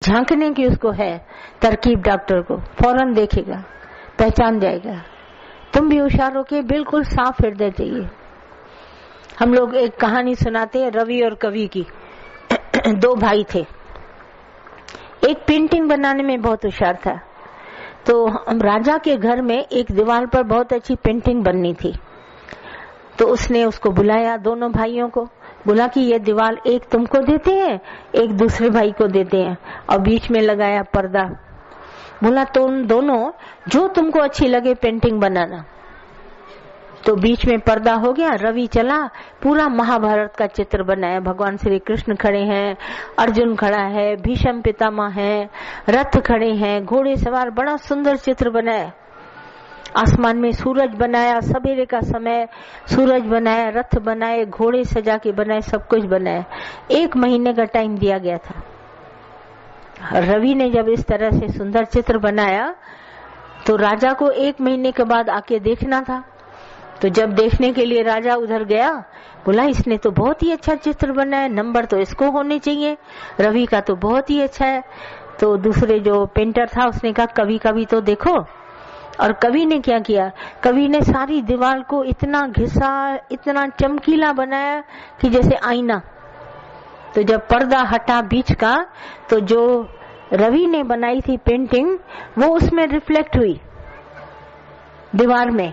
झांकने की उसको है तरकीब, डॉक्टर को फौरन देखेगा, पहचान जाएगा। तुम भी होशियार होके बिल्कुल साफ हृदय चाहिए। हम लोग एक कहानी सुनाते हैं रवि और कवि की। दो भाई थे, एक पेंटिंग बनाने में बहुत होशियार था। तो राजा के घर में एक दीवार पर बहुत अच्छी पेंटिंग बननी थी। तो उसने उसको बुलाया, दोनों भाइयों को बोला कि ये दीवार एक तुमको देते हैं, एक दूसरे भाई को देते हैं, और बीच में लगाया पर्दा। बोला तुम दोनों जो तुमको अच्छी लगे पेंटिंग बनाना। तो बीच में पर्दा हो गया, रवि चला, पूरा महाभारत का चित्र बनाया। भगवान श्री कृष्ण खड़े हैं, अर्जुन खड़ा है, भीष्म पितामह है, रथ खड़े हैं, घोड़े सवार, बड़ा सुंदर चित्र बनाया। आसमान में सूरज बनाया, सवेरे का समय सूरज बनाया, रथ बनाए, घोड़े सजा के बनाए, सब कुछ बनाया। 1 महीने का टाइम दिया गया था। रवि ने जब इस तरह से सुंदर चित्र बनाया तो राजा को 1 महीने के बाद आके देखना था। तो जब देखने के लिए राजा उधर गया, बोला इसने तो बहुत ही अच्छा चित्र बनाया, नंबर तो इसको होने चाहिए, रवि का तो बहुत ही अच्छा है। तो दूसरे जो पेंटर था उसने कहा कवि का भी तो देखो। और कवि ने क्या किया, कवि ने सारी दीवार को इतना घिसा, इतना चमकीला बनाया कि जैसे आईना। तो जब पर्दा हटा बीच का, तो जो रवि ने बनाई थी पेंटिंग वो उसमें रिफ्लेक्ट हुई दीवार में।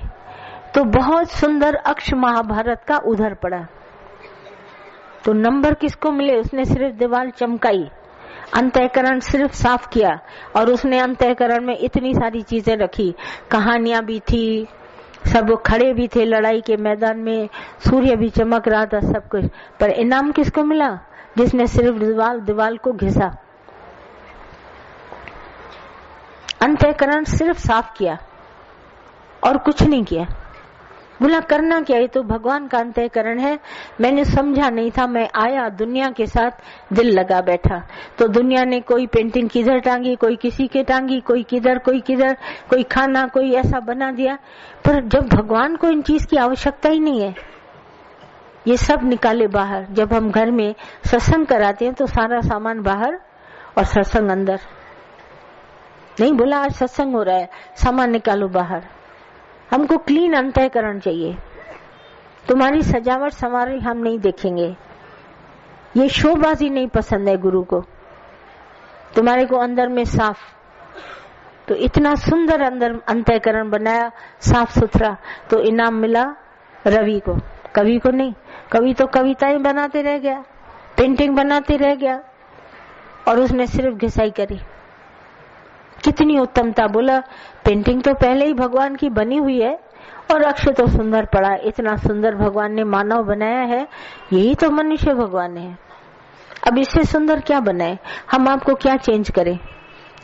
तो बहुत सुंदर अक्ष महाभारत का उधर पड़ा। तो नंबर किसको मिले, उसने सिर्फ दीवार चमकाई, अंतःकरण सिर्फ साफ किया। और उसने अंतःकरण में इतनी सारी चीजें रखी, कहानियां भी थी, सब खड़े भी थे लड़ाई के मैदान में, सूर्य भी चमक रहा था, सब कुछ। पर इनाम किसको मिला, जिसने सिर्फ दीवार को घिसा, अंतःकरण सिर्फ साफ किया और कुछ नहीं किया। बोला करना क्या, ये तो भगवान का अंतःकरण है। मैंने समझा नहीं था, मैं आया दुनिया के साथ दिल लगा बैठा। तो दुनिया ने कोई पेंटिंग किधर टांगी, कोई किसी के टांगी, कोई किधर, कोई किधर, कोई खाना, कोई ऐसा बना दिया। पर जब भगवान को इन चीज की आवश्यकता ही नहीं है, ये सब निकाले बाहर। जब हम घर में सत्संग कराते हैं तो सारा सामान बाहर और सत्संग अंदर। नहीं बोला आज सत्संग हो रहा है, सामान निकालो बाहर। हमको क्लीन अंतःकरण चाहिए। तुम्हारी सजावट संवारी हम नहीं देखेंगे, ये शोबाजी नहीं पसंद है गुरु को। तुम्हारे को अंदर में साफ। तो इतना सुंदर अंदर अंतःकरण बनाया, साफ सुथरा। तो इनाम मिला रवि को, कवि को नहीं। कवि तो कविताएं बनाते रह गया, पेंटिंग बनाते रह गया, और उसने सिर्फ घिसाई करी। कितनी उत्तमता। बोला पेंटिंग तो पहले ही भगवान की बनी हुई है और अक्षर तो सुंदर पड़ा। इतना सुंदर भगवान ने मानव बनाया है, यही तो मनुष्य भगवान है। अब इससे सुंदर क्या बनाए, हम आपको क्या चेंज करें,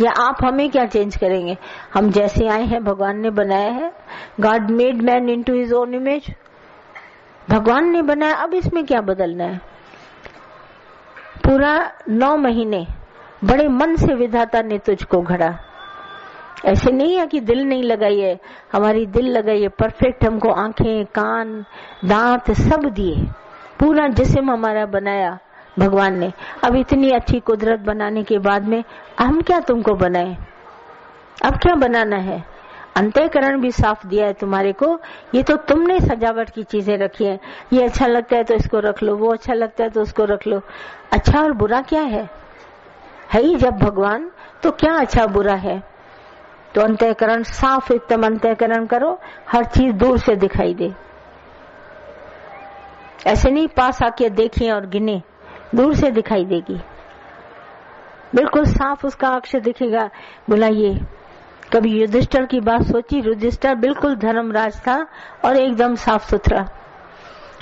या आप हमें क्या चेंज करेंगे। हम जैसे आए हैं भगवान ने बनाया है। God made man into his own image, भगवान ने बनाया। अब इसमें क्या बदलना है। पूरा 9 महीने बड़े मन से विधाता ने तुझको घड़ा। ऐसे नहीं है कि दिल नहीं लगाई है, हमारी दिल लगाई है परफेक्ट। हमको आंखें, कान, दांत सब दिए, पूरा जिस्म हमारा बनाया भगवान ने। अब इतनी अच्छी कुदरत बनाने के बाद में हम क्या तुमको बनाए, अब क्या बनाना है। अंतःकरण भी साफ दिया है तुम्हारे को। ये तो तुमने सजावट की चीजें रखी है, ये अच्छा लगता है तो इसको रख लो, वो अच्छा लगता है तो उसको रख लो। अच्छा और बुरा क्या है ही जब भगवान, तो क्या अच्छा बुरा है। तो अंतःकरण साफ, एकदम अंतःकरण करो, हर चीज दूर से दिखाई दे। ऐसे नहीं पास आके देखें और गिने, दूर से दिखाई देगी, बिल्कुल साफ उसका अक्षर दिखेगा। बोला ये कभी युधिष्ठिर की बात सोची। युधिष्ठिर बिल्कुल धर्मराज था और एकदम साफ सुथरा,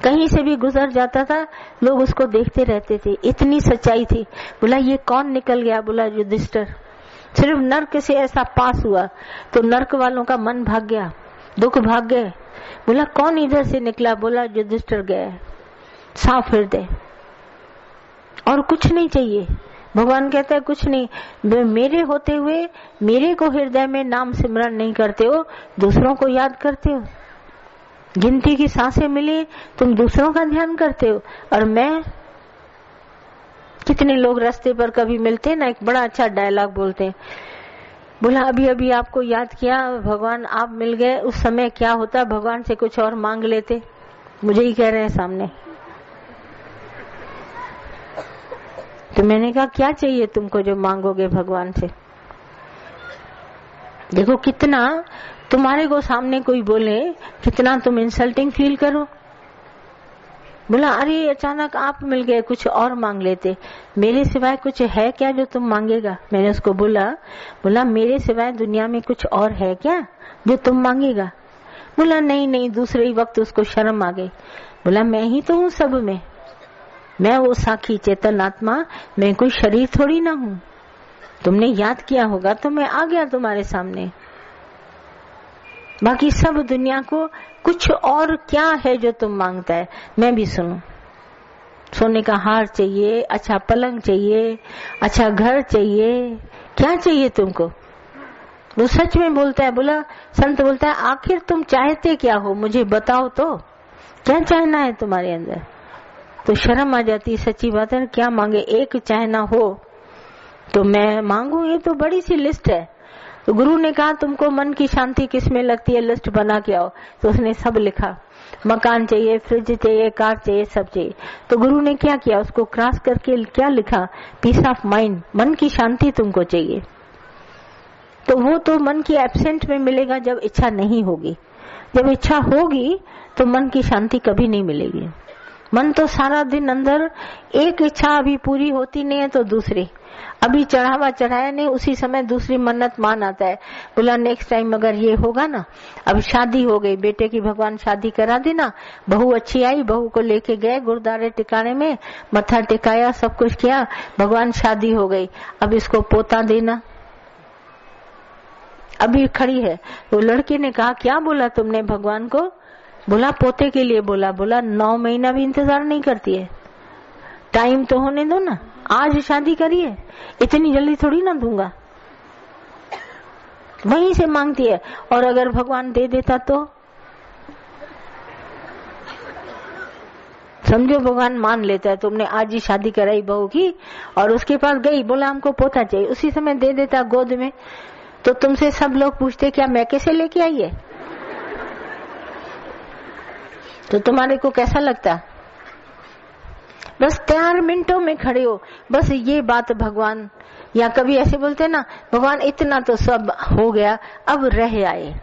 कहीं से भी गुजर जाता था लोग उसको देखते रहते थे, इतनी सच्चाई थी। बोला ये कौन निकल गया, बोला युधिष्ठिर। सिर्फ नर्क से ऐसा पास हुआ तो नर्क वालों का मन भाग गया, दुख भाग गए। बोला कौन इधर से निकला, बोला युधिष्ठिर गया, साफ हृदय, और कुछ नहीं चाहिए। भगवान कहता है कुछ नहीं, मेरे होते हुए मेरे को हृदय में नाम सिमरण नहीं करते हो, दूसरों को याद करते हो। गिनती की सांसें मिली तुम दूसरों का ध्यान करते हो, और मैं कितने लोग रास्ते पर कभी मिलते हैं ना, एक बड़ा अच्छा डायलॉग बोलते हैं, बोला अभी अभी आपको याद किया भगवान, आप मिल गए, उस समय क्या होता, भगवान से कुछ और मांग लेते। मुझे ही कह रहे हैं सामने। तो मैंने कहा क्या चाहिए तुमको जो मांगोगे भगवान से। देखो कितना तुम्हारे को सामने कोई बोले, कितना तुम इंसल्टिंग फील करो। बोला अरे अचानक आप मिल गए, कुछ और मांग लेते, मेरे सिवाय कुछ है क्या जो तुम मांगेगा। मैंने उसको बोला मेरे सिवाय दुनिया में कुछ और है क्या जो तुम मांगेगा। बोला नहीं नहीं, दूसरे ही वक्त उसको शर्म आ गई। बोला मैं ही तो हूँ सब में, मैं वो साखी चेतन आत्मा, मैं कोई शरीर थोड़ी ना हूँ। तुमने याद किया होगा तो मैं आ गया तुम्हारे सामने। बाकी सब दुनिया को कुछ और क्या है जो तुम मांगता है, मैं भी सुनूं। सोने का हार चाहिए, अच्छा पलंग चाहिए, अच्छा घर चाहिए, क्या चाहिए तुमको। वो सच में बोलता है, बोला संत बोलता है आखिर तुम चाहते क्या हो, मुझे बताओ तो क्या चाहना है तुम्हारे अंदर। तो शर्म आ जाती, सच्ची बात है, क्या मांगे। एक चाहना हो तो मैं मांगू, ये तो बड़ी सी लिस्ट है। तो गुरु ने कहा तुमको मन की शांति किसमें लगती है, लिस्ट बना के आओ। तो उसने सब लिखा, मकान चाहिए, फ्रिज चाहिए, कार चाहिए, सब चाहिए। तो गुरु ने क्या किया, उसको क्रॉस करके क्या लिखा, पीस ऑफ माइंड, मन की शांति तुमको चाहिए। तो वो तो मन की एब्सेंट में मिलेगा जब इच्छा नहीं होगी। जब इच्छा होगी तो मन की शांति कभी नहीं मिलेगी। मन तो सारा दिन अंदर, एक इच्छा अभी पूरी होती नहीं है तो दूसरी, अभी चढ़ावा चढ़ाया नहीं, उसी समय दूसरी मन्नत मान आता है। बोला नेक्स्ट टाइम अगर ये होगा ना, अब शादी हो गई, बेटे की भगवान शादी करा देना, बहू अच्छी आई, बहू को लेके गए गुरुद्वारे टिकाने में, मत्था टिकाया, सब कुछ किया, भगवान शादी हो गई, अब इसको पोता देना। अभी खड़ी है। तो लड़के ने कहा क्या बोला तुमने भगवान को। बोला पोते के लिए बोला। बोला 9 महीना भी इंतजार नहीं करती है, टाइम तो होने दो ना, आज शादी करिए, इतनी जल्दी थोड़ी ना दूंगा। वहीं से मांगती है, और अगर भगवान दे देता तो समझो भगवान मान लेता है, तुमने आज ही शादी कराई बहू की और उसके पास गई, बोला हमको पोता चाहिए, उसी समय दे देता गोद में, तो तुमसे सब लोग पूछते क्या मैं कैसे लेके आई है, तो तुम्हारे को कैसा लगता। बस 4 मिनटों में खड़े हो, बस ये बात भगवान, या कभी ऐसे बोलते ना भगवान इतना तो सब हो गया, अब रह आए,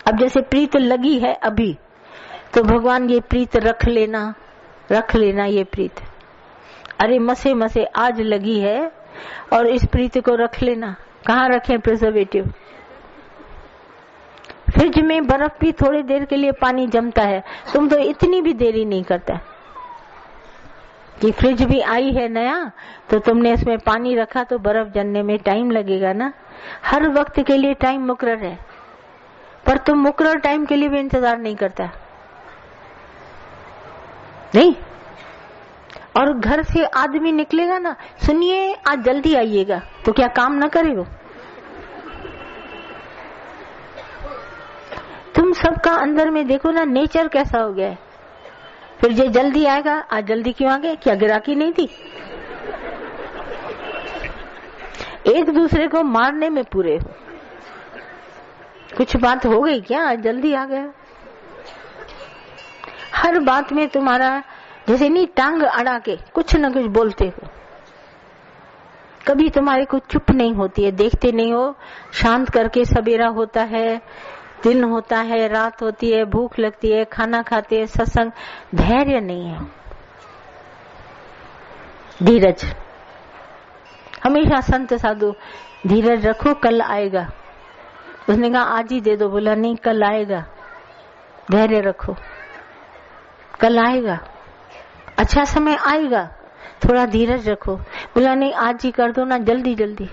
अब जैसे प्रीत लगी है अभी, तो भगवान ये प्रीत रख लेना ये प्रीत, अरे मसे मसे आज लगी है और इस प्रीत को रख लेना। कहाँ रखें प्रिजर्वेटिव। फ्रिज में बर्फ भी थोड़ी देर के लिए पानी जमता है, तुम तो इतनी भी देरी नहीं करता कि फ्रिज भी आई है नया तो तुमने इसमें पानी रखा तो बर्फ जमने में टाइम लगेगा ना। हर वक्त के लिए टाइम मुकर्रर है, पर तुम मुकर्रर टाइम के लिए भी इंतजार नहीं करता नहीं। और घर से आदमी निकलेगा ना, सुनिए आज जल्दी आइएगा, तो क्या काम ना करेगा। तुम सबका अंदर में देखो ना नेचर कैसा हो गया है। फिर ये जल्दी आएगा, आज जल्दी क्यों आ गए, क्या गिराकी नहीं थी। एक दूसरे को मारने में पूरे हो, कुछ बात हो गई क्या, आज जल्दी आ गया। हर बात में तुम्हारा जैसे नहीं टांग अड़ा के कुछ न कुछ बोलते हो, कभी तुम्हारे को चुप नहीं होती है, देखते नहीं हो। शांत करके सवेरा होता है, दिन होता है, रात होती है, भूख लगती है, खाना खाते हैं, सत्संग, धैर्य नहीं है, धीरज। हमेशा संत साधु धीरज रखो, कल आएगा। उसने कहा आज ही दे दो, बोला नहीं कल आएगा, धैर्य रखो, कल आएगा, अच्छा समय आएगा, थोड़ा धीरज रखो। बोला नहीं आज ही कर दो ना, जल्दी जल्दी।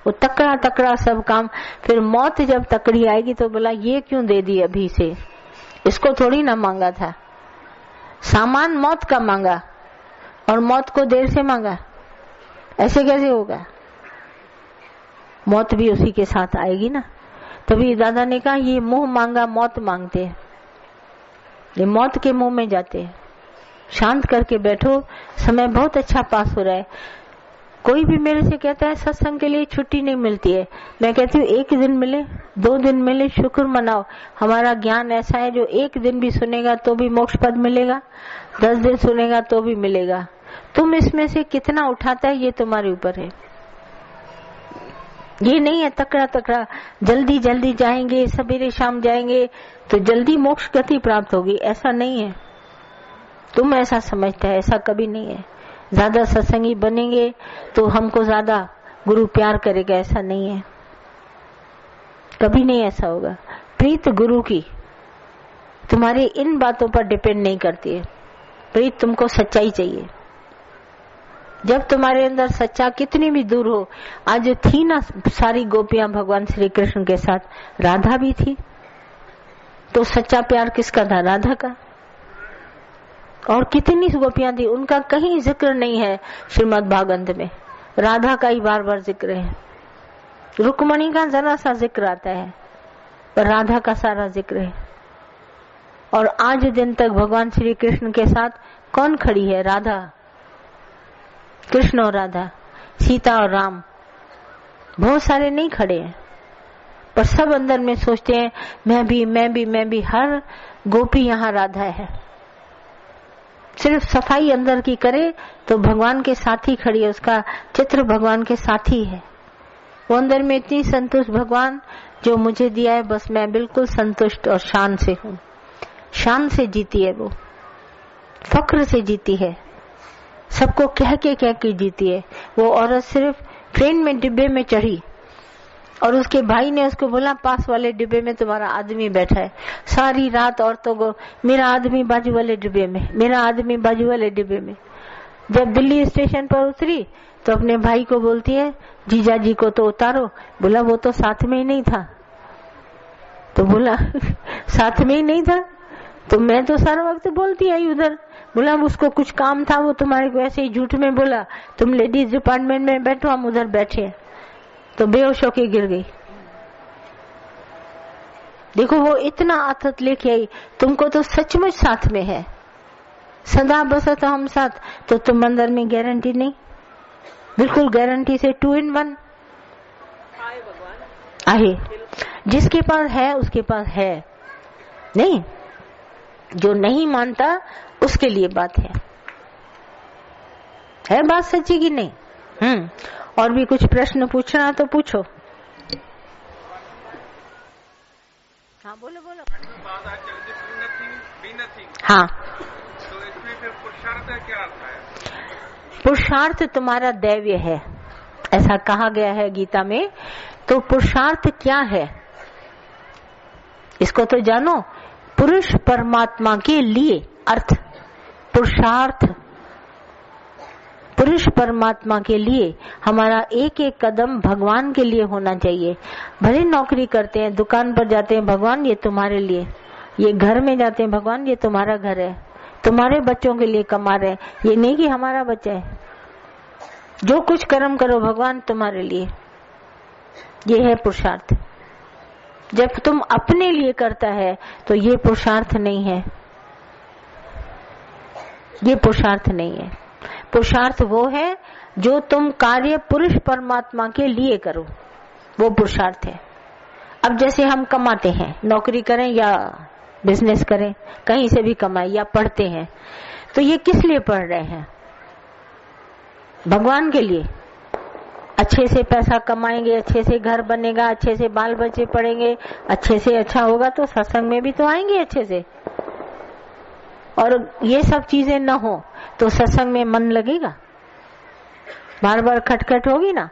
वो तकड़ा तकड़ा सब काम, फिर मौत जब तकड़ी आएगी तो बोला ये क्यों दे दी अभी से, इसको थोड़ी ना मांगा था, सामान मौत का मांगा और मौत को देर से मांगा, ऐसे कैसे होगा। मौत भी उसी के साथ आएगी ना। तभी दादा ने कहा ये मुंह मांगा मौत मांगते हैं, ये मौत के मुंह में जाते हैं। शांत करके बैठो, समय बहुत अच्छा पास हो रहा है। कोई भी मेरे से कहता है सत्संग के लिए छुट्टी नहीं मिलती है, मैं कहती हूँ 1 दिन मिले, 2 दिन मिले, शुक्र मनाओ। हमारा ज्ञान ऐसा है जो 1 दिन भी सुनेगा तो भी मोक्ष पद मिलेगा, 10 दिन सुनेगा तो भी मिलेगा। तुम इसमें से कितना उठाता है ये तुम्हारे ऊपर है। ये नहीं है तकड़ा तकड़ा जल्दी जल्दी जाएंगे, सवेरे शाम जाएंगे तो जल्दी मोक्ष गति प्राप्त होगी, ऐसा नहीं है। तुम ऐसा समझते है, ऐसा कभी नहीं है। ज्यादा सत्संगी बनेंगे तो हमको ज्यादा गुरु प्यार करेगा, ऐसा नहीं है, कभी नहीं ऐसा होगा। प्रीत गुरु की तुम्हारी इन बातों पर डिपेंड नहीं करती है। प्रीत तुमको सच्चाई चाहिए। जब तुम्हारे अंदर सच्चा कितनी भी दूर हो, आज थी ना सारी गोपियां भगवान श्री कृष्ण के साथ, राधा भी थी, तो सच्चा प्यार किसका था? राधा का। और कितनी गोपियां थी, उनका कहीं जिक्र नहीं है श्रीमद् भागवत में, राधा का ही बार बार जिक्र है। रुक्मणी का जरा सा जिक्र आता है पर राधा का सारा जिक्र है। और आज दिन तक भगवान श्री कृष्ण के साथ कौन खड़ी है? राधा, कृष्ण और राधा, सीता और राम। बहुत सारे नहीं खड़े हैं पर सब अंदर में सोचते हैं मैं भी मैं भी मैं भी। हर गोपी यहाँ राधा है। सिर्फ सफाई अंदर की करे तो भगवान के साथ ही खड़ी है, उसका चित्र भगवान के साथ ही है। वो अंदर में इतनी संतुष्ट, भगवान जो मुझे दिया है बस मैं बिल्कुल संतुष्ट और शान से हूँ। शान से जीती है वो, फक्र से जीती है, सबको कह के जीती है। वो औरत सिर्फ ट्रेन में डिब्बे में चढ़ी और उसके भाई ने उसको बोला पास वाले डिब्बे में तुम्हारा आदमी बैठा है। सारी रात औरतों को मेरा आदमी बाजू वाले डिब्बे में, मेरा आदमी बाजू वाले डिब्बे में। जब दिल्ली स्टेशन पर उतरी तो अपने भाई को बोलती है जीजा जी को तो उतारो। बोला वो तो साथ में ही नहीं था। तो बोला साथ में ही नहीं था तो मैं तो सारा वक्त बोलती आई उधर। बोला उसको कुछ काम था, वो तुम्हारे को ऐसे ही झूठ में बोला तुम लेडीज डिपार्टमेंट में बैठो, हम उधर बैठे। तो बेहोश होके गिर गई। देखो वो इतना आथत लेके आई, तुमको तो सचमुच साथ में है, सदा बसत हम साथ। तो तुम अंदर में गारंटी नहीं, बिल्कुल गारंटी से 2 in 1 आहे। जिसके पास है उसके पास है, नहीं जो नहीं मानता उसके लिए बात है बात सच्ची की नहीं। और भी कुछ प्रश्न पूछना तो पूछो। हाँ बोलो बोलो। हाँ तो इसमें फिर पुरुषार्थ क्या अर्थ है? पुरुषार्थ तुम्हारा दैव्य है, ऐसा कहा गया है गीता में। तो पुरुषार्थ क्या है इसको तो जानो। पुरुष परमात्मा के लिए अर्थ पुरुषार्थ, पुरुष परमात्मा के लिए हमारा एक एक कदम भगवान के लिए होना चाहिए। भले नौकरी करते हैं, दुकान पर जाते हैं, भगवान ये तुम्हारे लिए, ये घर में जाते हैं, भगवान ये तुम्हारा घर है, तुम्हारे बच्चों के लिए कमा रहे हैं, ये नहीं कि हमारा बच्चा है। जो कुछ कर्म करो भगवान तुम्हारे लिए, ये है पुरुषार्थ। जब तुम अपने लिए करता है तो ये पुरुषार्थ नहीं है, ये पुरुषार्थ नहीं है। पुरुषार्थ वो है जो तुम कार्य पुरुष परमात्मा के लिए करो, वो पुरुषार्थ है। अब जैसे हम कमाते हैं, नौकरी करें या बिजनेस करें, कहीं से भी कमाए या पढ़ते हैं, तो ये किस लिए पढ़ रहे हैं? भगवान के लिए। अच्छे से पैसा कमाएंगे, अच्छे से घर बनेगा, अच्छे से बाल बच्चे पढ़ेंगे, अच्छे से अच्छा होगा तो सत्संग में भी तो आएंगे अच्छे से। और ये सब चीजें न हो तो सत्संग में मन लगेगा, बार बार खटखट होगी ना,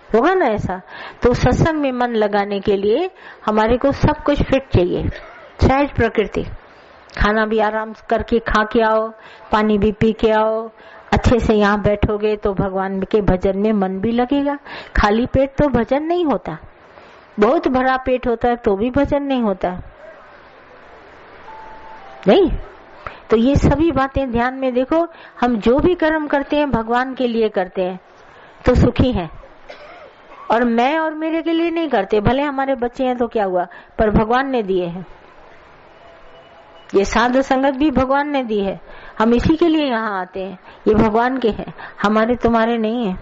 होगा ना ऐसा। तो सत्संग में मन लगाने के लिए हमारे को सब कुछ फिट चाहिए। सहज प्रकृति, खाना भी आराम करके खा के आओ, पानी भी पी के आओ, अच्छे से यहाँ बैठोगे तो भगवान के भजन में मन भी लगेगा। खाली पेट तो भजन नहीं होता, बहुत भरा पेट होता है तो भी भजन नहीं होता, नहीं। तो ये सभी बातें ध्यान में देखो। हम जो भी कर्म करते हैं भगवान के लिए करते हैं तो सुखी हैं, और मैं और मेरे के लिए नहीं करते। भले हमारे बच्चे हैं तो क्या हुआ, पर भगवान ने दिए हैं। ये साध संगत भी भगवान ने दी है, हम इसी के लिए यहाँ आते हैं। ये भगवान के हैं, हमारे तुम्हारे नहीं है।